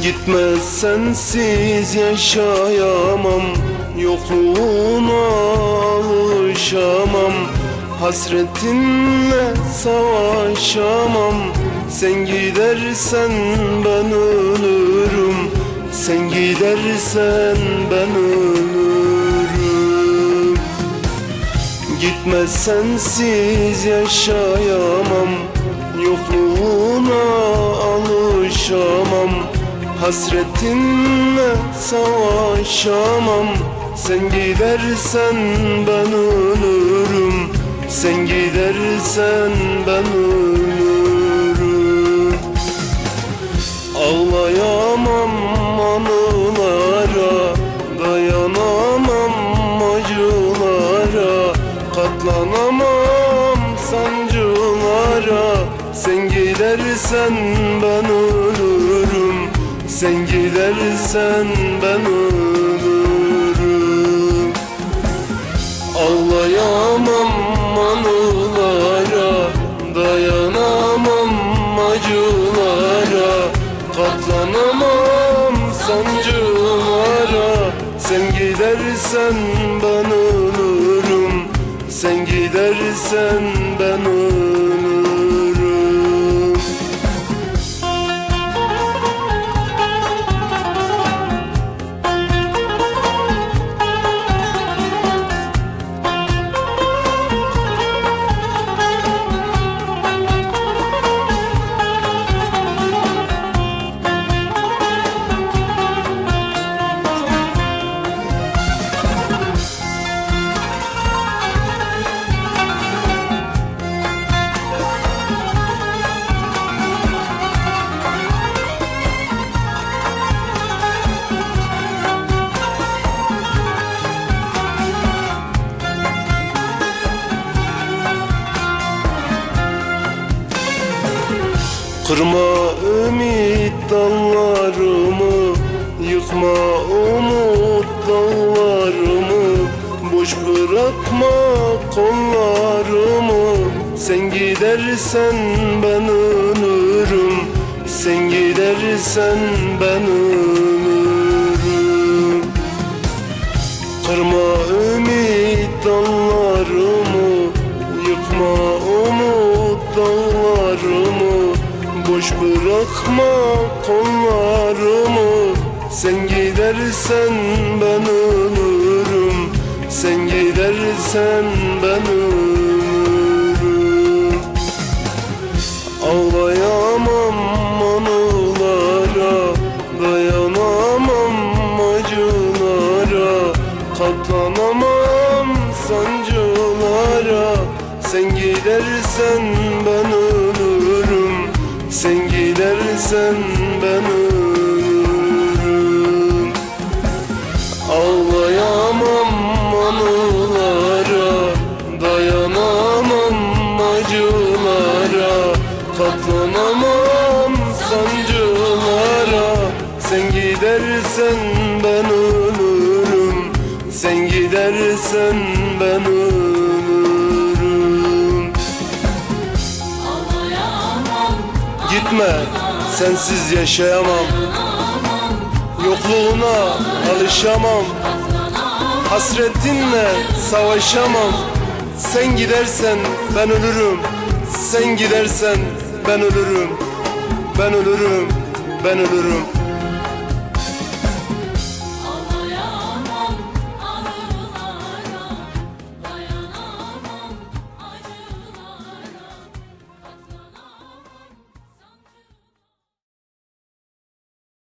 Gitmez sensiz yaşayamam, yokluğuna alışamam. Hasretinle savaşamam. Sen gidersen ben ölürüm. Sen gidersen ben ölürüm. Gitmez sensiz yaşayamam, yokluğuna alışamam. Hasretinle savaşamam. Sen gidersen ben ölürüm. Sen gidersen ben ölürüm. Ağlayamam anılara, dayanamam acılara, katlanamam sancılara. Sen gidersen ben ölürüm. Sen gidersen ben ölürüm. Ağlayamam anılara, dayanamam acılara, katlanamam sancılara. Sen gidersen ben ölürüm. Sen gidersen ben ölürüm. Kırma ümit dallarımı, yıkma umut dallarımı, boş bırakma kollarımı. Sen gidersen ben ölürüm. Sen gidersen ben ölürüm. Kırma ümit dallarımı, yıkma umut dallarımı, boş bırakma kollarımı. Sen gidersen ben ölürüm. Sen gidersen ben ölürüm. Ağlayamam anılara, dayanamam acılara, katlanamam sancılara. Sen gidersen ben ölürüm. Sen gidersen ben ölürüm. Ağlayamam anılara, dayanamam acılara, katlanamam Dayanamam sancılara, sen gidersen ben ölürüm. Sen gidersen ben ölürüm. Gitme, sensiz yaşayamam. Yokluğuna alışamam. Hasretinle savaşamam. Sen gidersen ben ölürüm. Sen gidersen ben ölürüm. Ben ölürüm, ben ölürüm.